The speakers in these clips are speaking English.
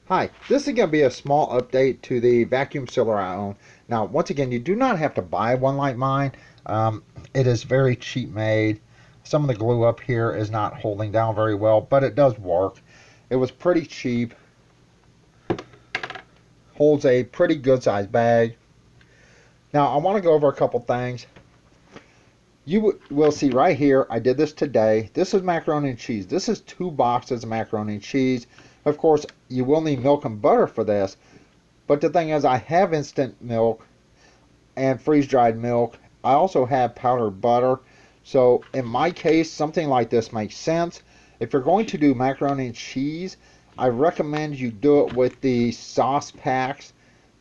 Hi, this is going to be a small update to the vacuum sealer I own. Now, once again, you do not have to buy one like mine. It is very cheap made. Some of the glue up here is not holding down very well, but it does work. It was pretty cheap. Holds a pretty good sized bag. Now, I want to go over a couple things. You will see right here, I did this today. This is macaroni and cheese. This is 2 boxes of macaroni and cheese. Of course, you will need milk and butter for this. But the thing is, I have instant milk and freeze-dried milk. I also have powdered butter. So in my case, something like this makes sense. If you're going to do macaroni and cheese, I recommend you do it with the sauce packs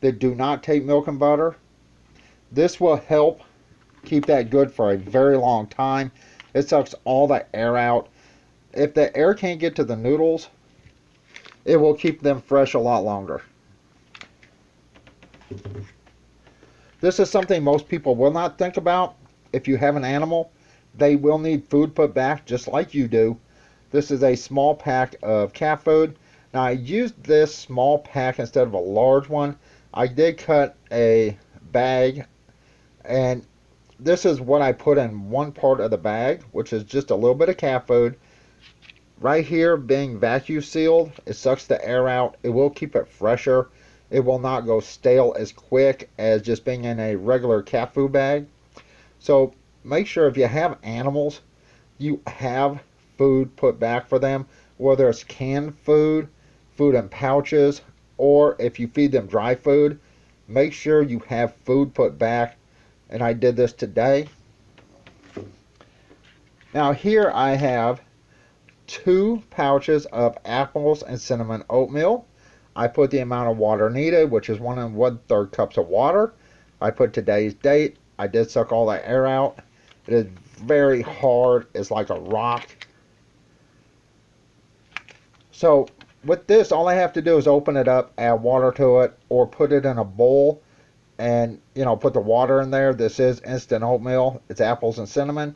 that do not take milk and butter. This will help keep that good for a very long time. It sucks all the air out. If the air can't get to the noodles, it will keep them fresh a lot longer. This is something most people will not think about. If you have an animal, they will need food put back just like you do. This is a small pack of cat food. Now, I used this small pack instead of a large one. I did cut a bag, and this is what I put in one part of the bag, which is just a little bit of cat food. Right here, being vacuum sealed, it sucks the air out. It will keep it fresher. It will not go stale as quick as just being in a regular cat food bag. So make sure if you have animals, you have food put back for them, whether it's canned food, food in pouches, or if you feed them dry food, make sure you have food put back. And I did this today. Now here I have 2 pouches of apples and cinnamon oatmeal. I put the amount of water needed, which is 1 1/3 cups of water. I put today's date. I did suck all that air out. It is very hard. It's like a rock. So with this, all I have to do is open it up, add water to it, or put it in a bowl and, put the water in there. This is instant oatmeal. It's apples and cinnamon.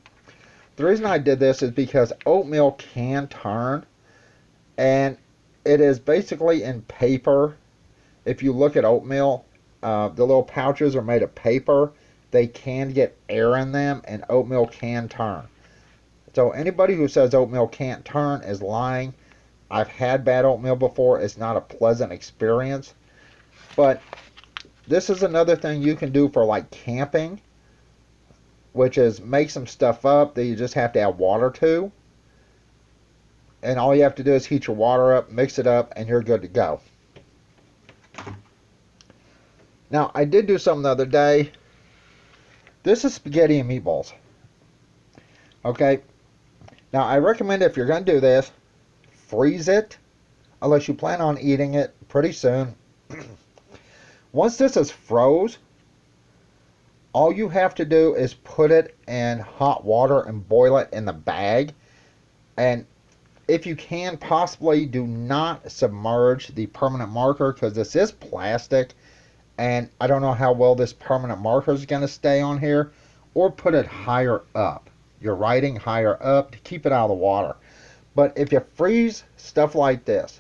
The reason I did this is because oatmeal can turn, and it is basically in paper. If you look at oatmeal, the little pouches are made of paper. They can get air in them, and oatmeal can turn. So anybody who says oatmeal can't turn is lying. I've had bad oatmeal before. It's not a pleasant experience. But this is another thing you can do for like camping, which is make some stuff up that you just have to add water to. And all you have to do is heat your water up, mix it up, and you're good to go. Now, I did do something the other day. This is spaghetti and meatballs. Okay? Now, I recommend if you're going to do this, freeze it, unless you plan on eating it pretty soon. Once this is froze, all you have to do is put it in hot water and boil it in the bag. And if you can, possibly do not submerge the permanent marker, because this is plastic and I don't know how well this permanent marker is going to stay on here. Or put it higher up, your writing higher up, to keep it out of the water. But if you freeze stuff like this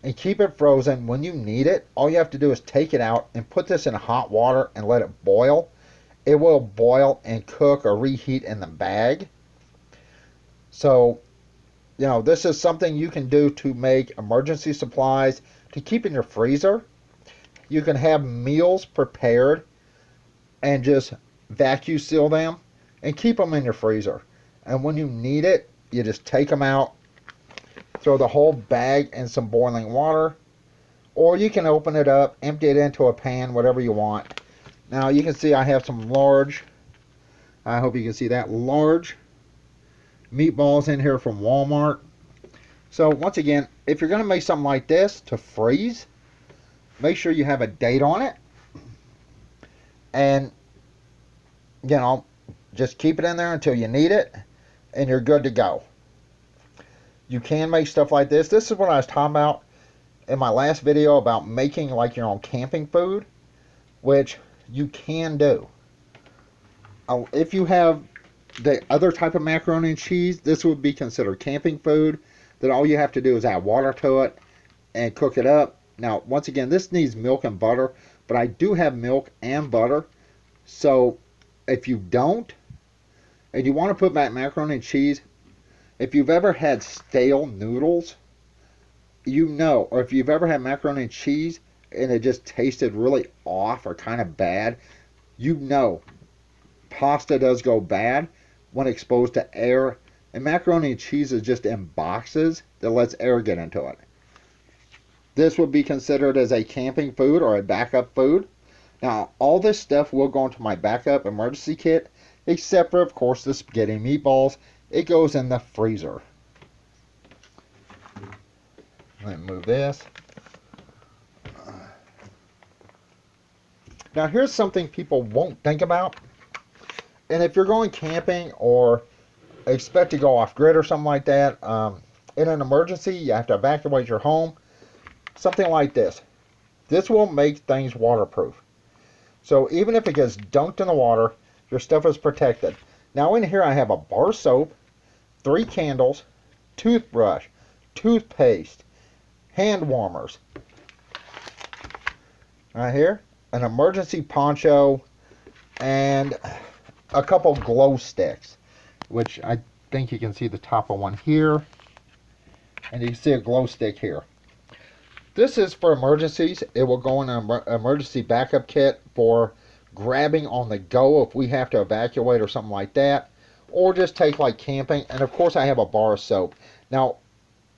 and keep it frozen, when you need it, all you have to do is take it out and put this in hot water and let it boil. It will boil and cook or reheat in the bag. So, this is something you can do to make emergency supplies to keep in your freezer. You can have meals prepared and just vacuum seal them and keep them in your freezer. And when you need it, you just take them out, throw the whole bag in some boiling water, or you can open it up, empty it into a pan, whatever you want. Now you can see I have some large, I hope you can see that, large meatballs in here from Walmart. So once again, if you're going to make something like this to freeze, make sure you have a date on it. And, just keep it in there until you need it, and you're good to go. You can make stuff like this. This is what I was talking about in my last video about making like your own camping food, which you can do. If you have the other type of macaroni and cheese, this would be considered camping food, that all you have to do is add water to it and cook it up. Now, once again, this needs milk and butter, but I do have milk and butter. So if you don't, and you want to put back macaroni and cheese, if you've ever had stale noodles, you know, or if you've ever had macaroni and cheese and it just tasted really off or kind of bad, you know pasta does go bad when exposed to air, and macaroni and cheese is just in boxes that lets air get into it. This would be considered as a camping food or a backup food. Now, all this stuff will go into my backup emergency kit, except for, of course, the spaghetti and meatballs. It goes in the freezer. Let me move this. Now, here's something people won't think about. And if you're going camping or expect to go off grid or something like that, in an emergency, you have to evacuate your home. Something like this. This will make things waterproof. So even if it gets dunked in the water, your stuff is protected. Now in here I have a bar of soap, 3 candles, toothbrush, toothpaste, hand warmers. Right here, an emergency poncho, and a couple glow sticks, which I think you can see the top of one here, and you can see a glow stick here. This is for emergencies. It will go in an emergency backup kit for grabbing on the go if we have to evacuate or something like that, or just take like camping. And of course I have a bar of soap. Now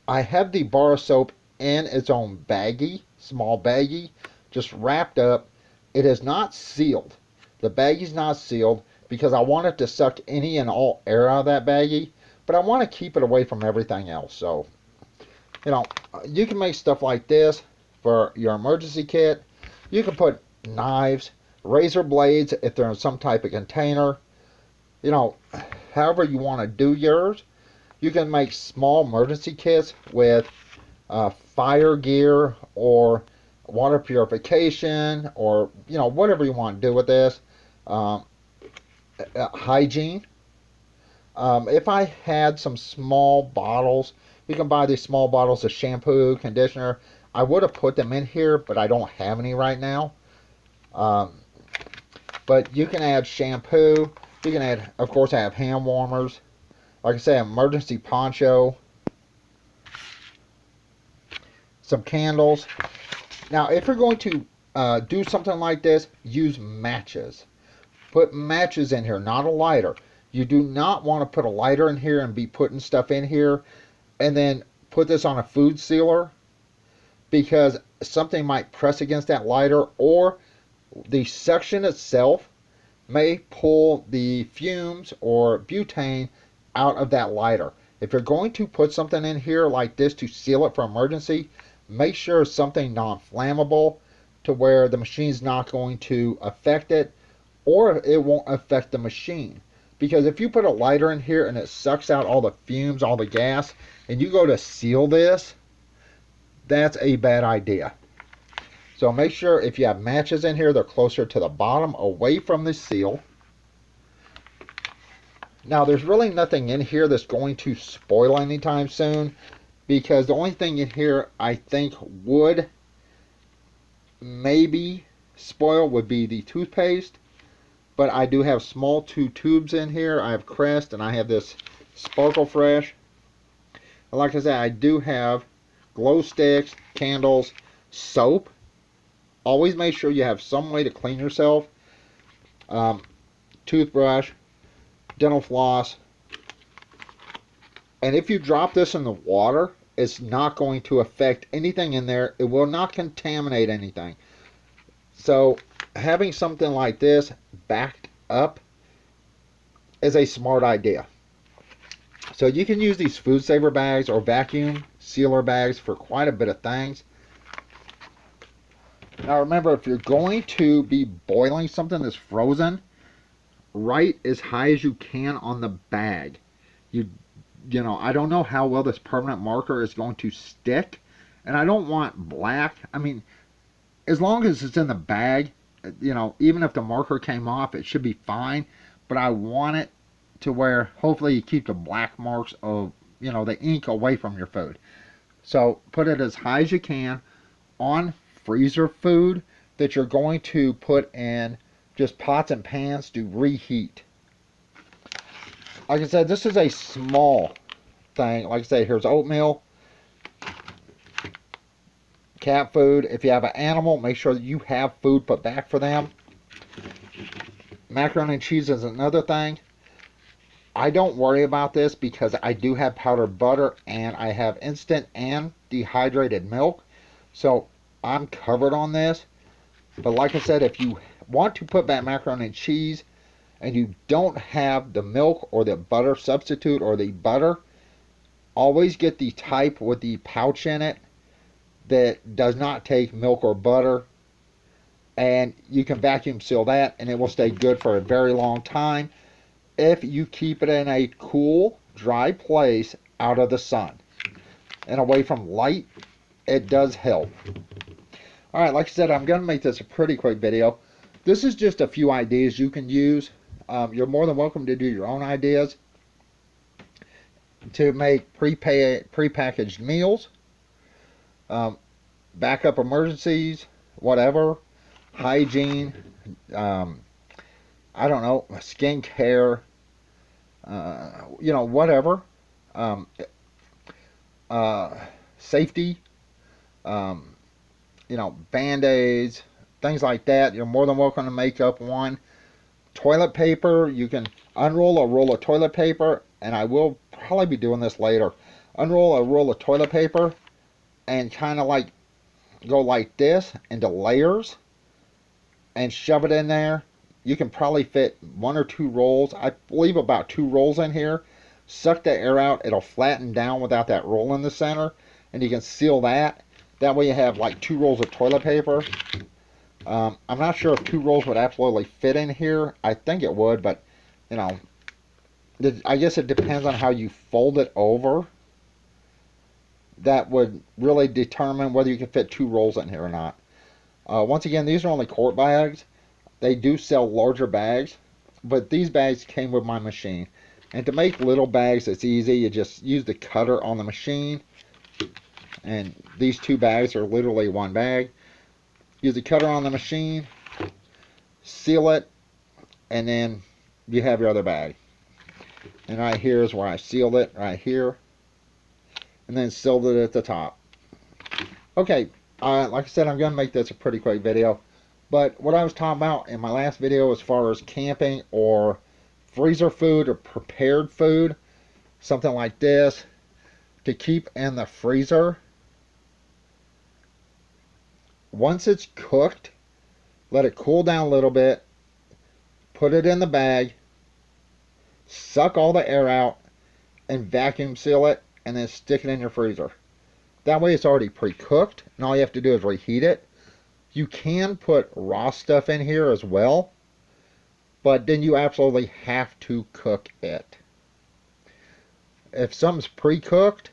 I have the bar of soap in its own baggie, small baggie, just wrapped up. It is not sealed. The baggie's not sealed because I want it to suck any and all air out of that baggie, but I want to keep it away from everything else. So, you know, you can make stuff like this for your emergency kit. You can put knives, razor blades if they're in some type of container. You know, however you want to do yours. You can make small emergency kits with fire gear or water purification, or, you know, whatever you want to do with this. Hygiene. If I had some small bottles, you can buy these small bottles of shampoo, conditioner. I would have put them in here, but I don't have any right now. But you can add shampoo. You can add, of course, I have hand warmers. Like I say, emergency poncho. Some candles. Now, if you're going to do something like this, use matches. Put matches in here, not a lighter. You do not want to put a lighter in here and be putting stuff in here and then put this on a food sealer, because something might press against that lighter, or the suction itself may pull the fumes or butane out of that lighter. If you're going to put something in here like this to seal it for emergency, make sure it's something non-flammable to where the machine's not going to affect it, or it won't affect the machine. Because if you put a lighter in here and it sucks out all the fumes, all the gas, and you go to seal this, that's a bad idea. So make sure if you have matches in here, they're closer to the bottom, away from the seal. Now, there's really nothing in here that's going to spoil anytime soon, because the only thing in here I think would maybe spoil would be the toothpaste. But I do have small 2 tubes in here. I have Crest and I have this Sparkle Fresh. And like I said, I do have glow sticks, candles, soap. Always make sure you have some way to clean yourself. Toothbrush, dental floss. And if you drop this in the water, it's not going to affect anything in there. It will not contaminate anything. So having something like this backed up is a smart idea. So you can use these food saver bags or vacuum sealer bags for quite a bit of things. Now remember, if you're going to be boiling something that's frozen, write as high as you can on the bag. You know, I don't know how well this permanent marker is going to stick, and I don't want black. I mean, as long as it's in the bag, you know, even if the marker came off, it should be fine. But I want it to where hopefully you keep the black marks of, you know, the ink away from your food. So put it as high as you can on freezer food that you're going to put in just pots and pans to reheat. Like I said, this is a small thing. Like I say, here's oatmeal, cat food. If you have an animal, make sure that you have food put back for them. Macaroni and cheese is another thing. I don't worry about this because I do have powdered butter and I have instant and dehydrated milk. So I'm covered on this. But like I said, if you want to put back macaroni and cheese and you don't have the milk or the butter substitute or the butter, always get the type with the pouch in it that does not take milk or butter, and you can vacuum seal that and it will stay good for a very long time if you keep it in a cool, dry place out of the sun and away from light. It does help. Alright, like I said, I'm going to make this a pretty quick video. This is just a few ideas you can use. You're more than welcome to do your own ideas to make pre-packaged meals, backup emergencies, whatever, hygiene, I don't know, skincare, whatever, safety, Band-Aids, things like that. You're more than welcome to make up one. Toilet paper, you can unroll a roll of toilet paper, and I will probably be doing this later. Unroll a roll of toilet paper and kind of like go like this into layers and shove it in there. You can probably fit 1 or 2 rolls. I believe about 2 rolls in here. Suck the air out. It'll flatten down without that roll in the center, and you can seal that. That way you have like 2 rolls of toilet paper. I'm not sure if 2 rolls would absolutely fit in here. I think it would, but I guess it depends on how you fold it over. That would really determine whether you can fit 2 rolls in here or not. Once again, these are only quart bags. They do sell larger bags, but these bags came with my machine. And to make little bags, it's easy. You just use the cutter on the machine. And these 2 bags are literally 1 bag. Use the cutter on the machine, seal it, and then you have your other bag. And right here is where I sealed it, right here. And then sealed it at the top. Okay, like I said, I'm going to make this a pretty quick video. But what I was talking about in my last video as far as camping or freezer food or prepared food, something like this, to keep in the freezer. Once it's cooked, let it cool down a little bit, put it in the bag, suck all the air out, and vacuum seal it, and then stick it in your freezer. That way it's already pre-cooked, and all you have to do is reheat it. You can put raw stuff in here as well, but then you absolutely have to cook it. If something's pre-cooked,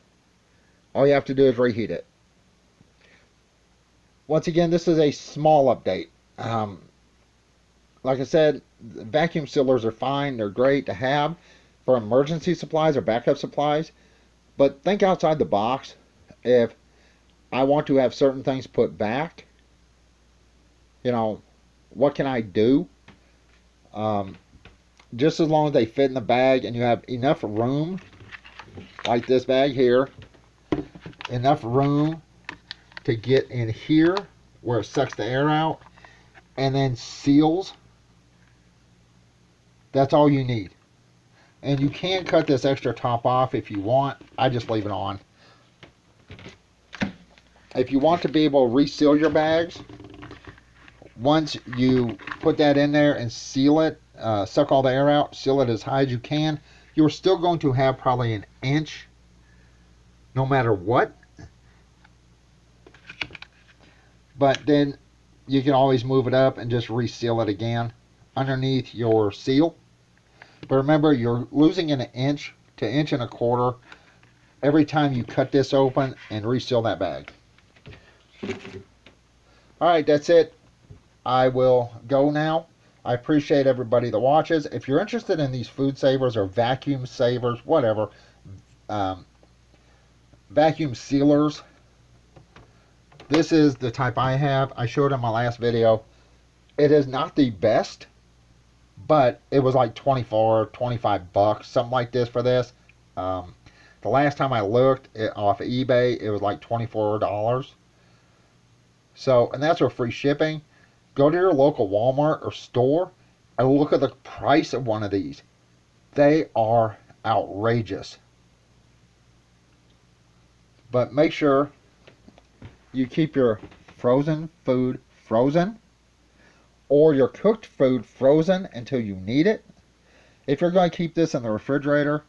all you have to do is reheat it. Once again, this is a small update. Like I said, vacuum sealers are fine. They're great to have for emergency supplies or backup supplies. But think outside the box. If I want to have certain things put back, what can I do? Just as long as they fit in the bag and you have enough room, like this bag here, enough room to get in here where it sucks the air out and then seals. That's all you need. And you can cut this extra top off if you want. I just leave it on. If you want to be able to reseal your bags, once you put that in there and seal it, suck all the air out, seal it as high as you can, you're still going to have probably 1 inch no matter what. But then you can always move it up and just reseal it again underneath your seal. But remember, you're losing 1 inch to 1.25 inches every time you cut this open and reseal that bag. Alright, that's it. I will go now. I appreciate everybody that watches. If you're interested in these food savers or vacuum savers, whatever, vacuum sealers, This is the type I have. I showed in my last video. It is not the best, but it was like 24, 25 bucks, something like this for this. The last time I looked off eBay, it was like $24. So, and that's with free shipping. Go to your local Walmart or store and look at the price of one of these. They are outrageous. But make sure you keep your frozen food frozen, or your cooked food frozen until you need it. If you're going to keep this in the refrigerator,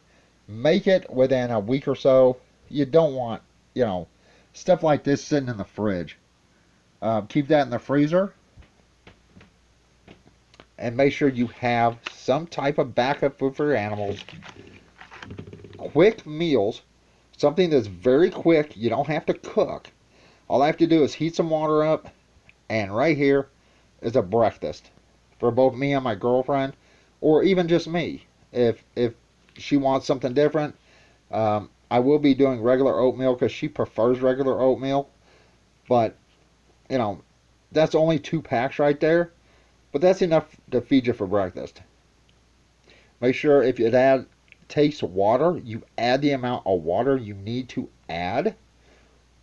make it within a week or so. You don't want, stuff like this sitting in the fridge. Keep that in the freezer. And make sure you have some type of backup food for your animals. Quick meals. Something that's very quick. You don't have to cook. All I have to do is heat some water up. And right here is a breakfast for both me and my girlfriend, or even just me. If she wants something different, I will be doing regular oatmeal because she prefers regular oatmeal. But, that's only 2 packs right there. But that's enough to feed you for breakfast. Make sure if it takes water, you add the amount of water you need to add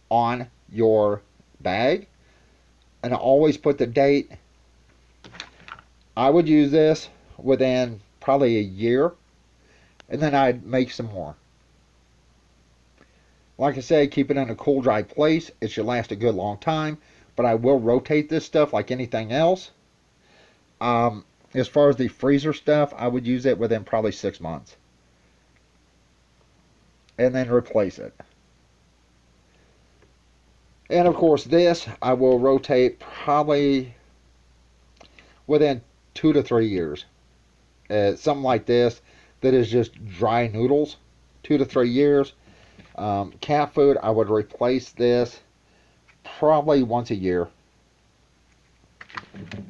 on your bag. And always put the date. I would use this within probably a year, and then I'd make some more. Like I said, keep it in a cool, dry place. It should last a good long time, but I will rotate this stuff like anything else. As far as the freezer stuff, I would use it within probably 6 months, and then replace it. And of course this, I will rotate probably within 2 to 3 years. Something like this that is just dry noodles, 2 to 3 years. Cat food, I would replace this probably once a year.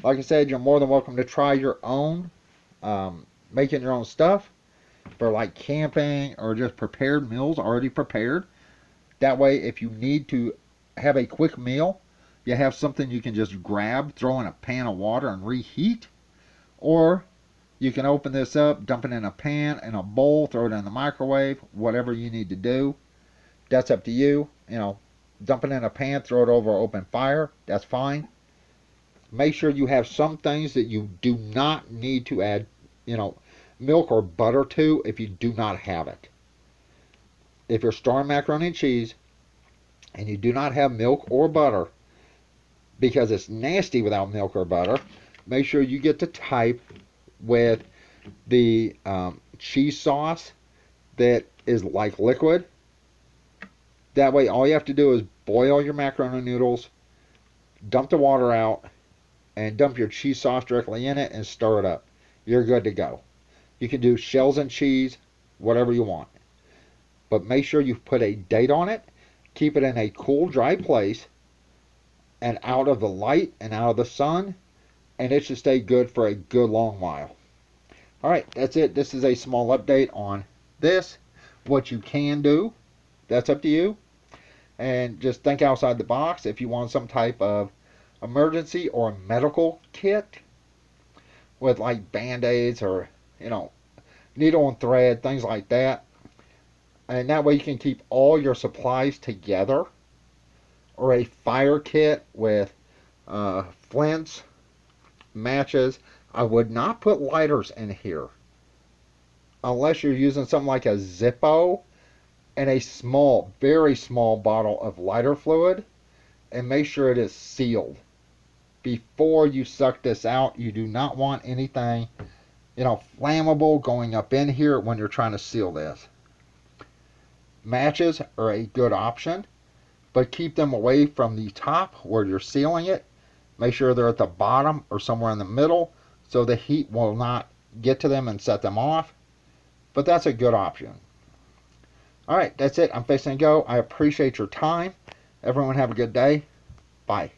Like I said, you're more than welcome to try your own, making your own stuff for like camping or just prepared meals already prepared. That way, if you need to have a quick meal, you have something you can just grab, throw in a pan of water and reheat. Or you can open this up, dump it in a pan, in a bowl, throw it in the microwave, whatever you need to do. That's up to you. Dump it in a pan, throw it over open fire, that's fine. Make sure you have some things that you do not need to add, milk or butter to if you do not have it. If you're storing macaroni and cheese, and you do not have milk or butter, because it's nasty without milk or butter, make sure you get the type with the cheese sauce that is like liquid. That way all you have to do is boil your macaroni noodles, dump the water out, and dump your cheese sauce directly in it and stir it up. You're good to go. You can do shells and cheese, whatever you want. But make sure you put a date on it. Keep it in a cool, dry place and out of the light and out of the sun, and it should stay good for a good long while. Alright, that's it. This is a small update on this. What you can do, that's up to you. And just think outside the box. If you want some type of emergency or medical kit with like band-aids or, needle and thread, things like that. And that way you can keep all your supplies together. Or a fire kit with flints, matches. I would not put lighters in here unless you're using something like a Zippo and a small, very small bottle of lighter fluid, and make sure it is sealed before you suck this out. You do not want anything, flammable going up in here when you're trying to seal this. Matches are a good option, but keep them away from the top where you're sealing it. Make sure they're at the bottom or somewhere in the middle so the heat will not get to them and set them off. But that's a good option. Alright, that's it. I'm fixing to go. I appreciate your time. Everyone have a good day. Bye.